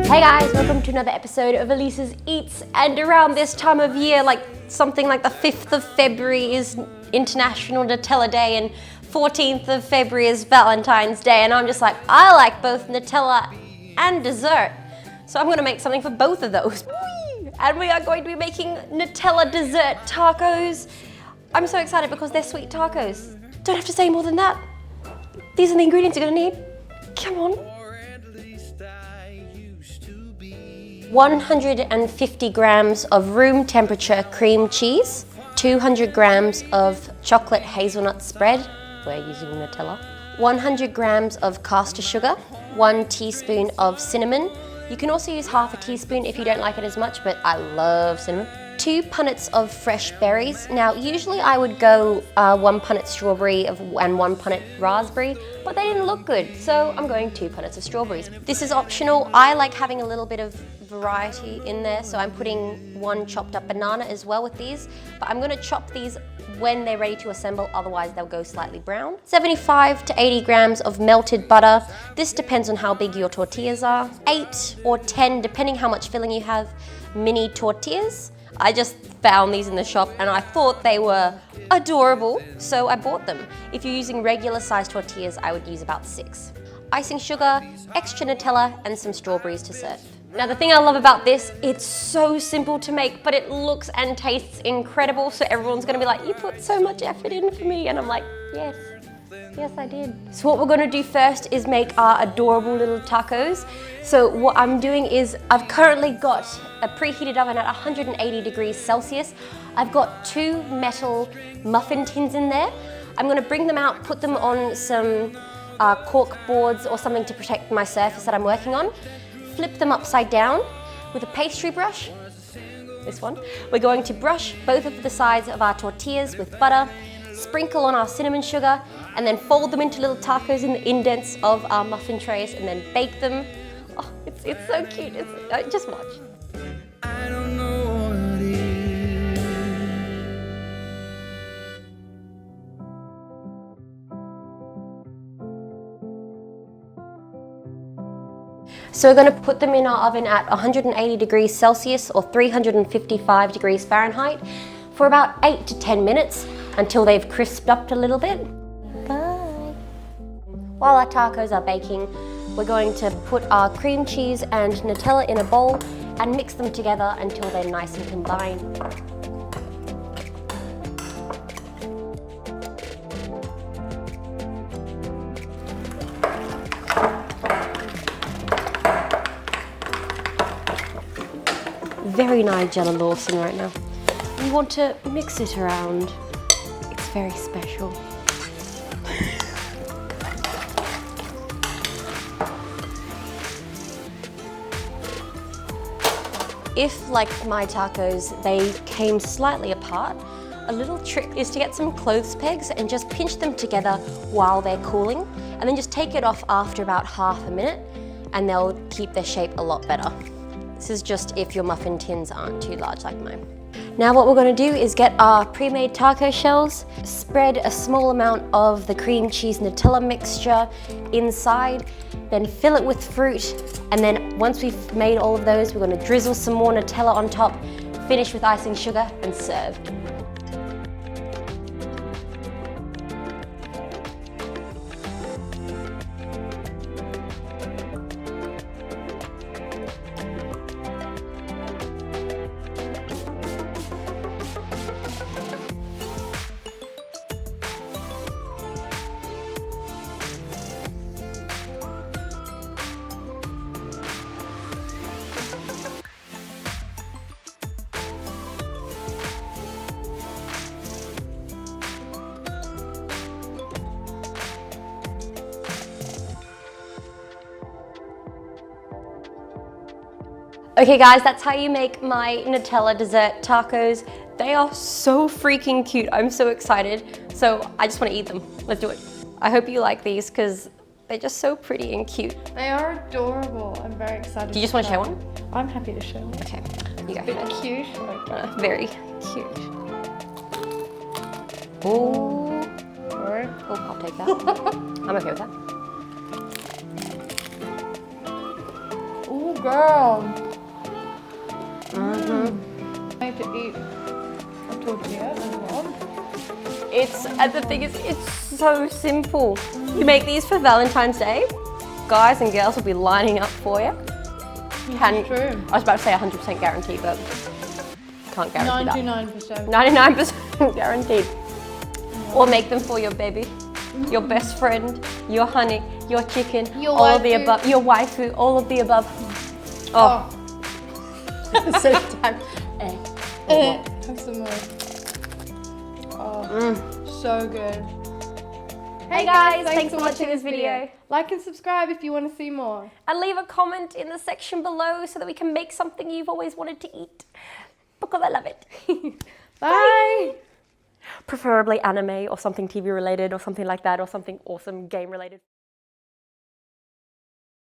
Hey guys, welcome to another episode of Elise's Eats. And around this time of year, like something like the 5th of February is International Nutella Day and 14th of February is Valentine's Day. And I'm just like, I like both Nutella and dessert. So I'm gonna make something for both of those. And we are going to be making Nutella dessert tacos. I'm so excited because they're sweet tacos. Don't have to say more than that. These are the ingredients you're gonna need. Come on. 150 grams of room temperature cream cheese, 200 grams of chocolate hazelnut spread, we're using Nutella, 100 grams of caster sugar, 1 teaspoon of cinnamon. You can also use half a teaspoon if you don't like it as much, but I love cinnamon. 2 punnets of fresh berries. Now, usually I would go 1 punnet strawberry and 1 punnet raspberry, but they didn't look good, so I'm going 2 punnets of strawberries. This is optional. I like having a little bit of variety in there, so I'm putting 1 chopped up banana as well with these, but I'm gonna chop these when they're ready to assemble, otherwise they'll go slightly brown. 75 to 80 grams of melted butter. This depends on how big your tortillas are. 8 or 10, depending how much filling you have, mini tortillas. I just found these in the shop and I thought they were adorable, so I bought them. If you're using regular sized tortillas, I would use about 6. Icing sugar, extra Nutella, and some strawberries to serve. Now the thing I love about this, it's so simple to make, but it looks and tastes incredible, so everyone's gonna be like, you put so much effort in for me, and I'm like, yes. Yes, I did. So what we're gonna do first is make our adorable little tacos. So what I'm doing is, I've currently got a preheated oven at 180 degrees Celsius. I've got 2 metal muffin tins in there. I'm gonna bring them out, put them on some cork boards or something to protect my surface that I'm working on. Flip them upside down with a pastry brush, this one. We're going to brush both of the sides of our tortillas with butter, sprinkle on our cinnamon sugar, and then fold them into little tacos in the indents of our muffin trays and then bake them. Oh, it's so cute, just watch. I don't know what it is. So we're going to put them in our oven at 180 degrees Celsius or 355 degrees Fahrenheit for about 8 to 10 minutes until they've crisped up a little bit. Bye. While our tacos are baking, we're going to put our cream cheese and Nutella in a bowl and mix them together until they're nice and combined. Very Nigella Lawson right now. You want to mix it around. It's very special. If, like my tacos, they came slightly apart, a little trick is to get some clothes pegs and just pinch them together while they're cooling, and then just take it off after about half a minute, and they'll keep their shape a lot better. This is just if your muffin tins aren't too large like mine. Now what we're going to do is get our pre-made taco shells, spread a small amount of the cream cheese Nutella mixture inside, then fill it with fruit, and then once we've made all of those, we're going to drizzle some more Nutella on top, finish with icing sugar, and serve. Okay guys, that's how you make my Nutella dessert tacos. They are so freaking cute. I'm so excited. So I just want to eat them. Let's do it. I hope you like these because they're just so pretty and cute. They are adorable. I'm very excited. Do you just want to share one? I'm happy to share one. Okay, you go A bit ahead. cute. Okay. Very cute. Oh, Alright. I'll take that. I'm okay with that. Ooh. girl. I have to eat a tortilla as well. The thing is, it's so simple. You make these for Valentine's Day. Guys and girls will be lining up for you. True. I was about to say 100% guaranteed, but can't guarantee 99%. that. 99% guaranteed. Or make them for your baby, your best friend, your honey, your chicken, Your all of the waifu. above, your waifu, all of the above. Oh. So time. Have some more. Oh, so good. Hey guys, thanks for watching this video. Like and subscribe if you want to see more. And leave a comment in the section below so that we can make something you've always wanted to eat. Because I love it. Bye. Preferably anime or something TV related or something like that or something awesome game related.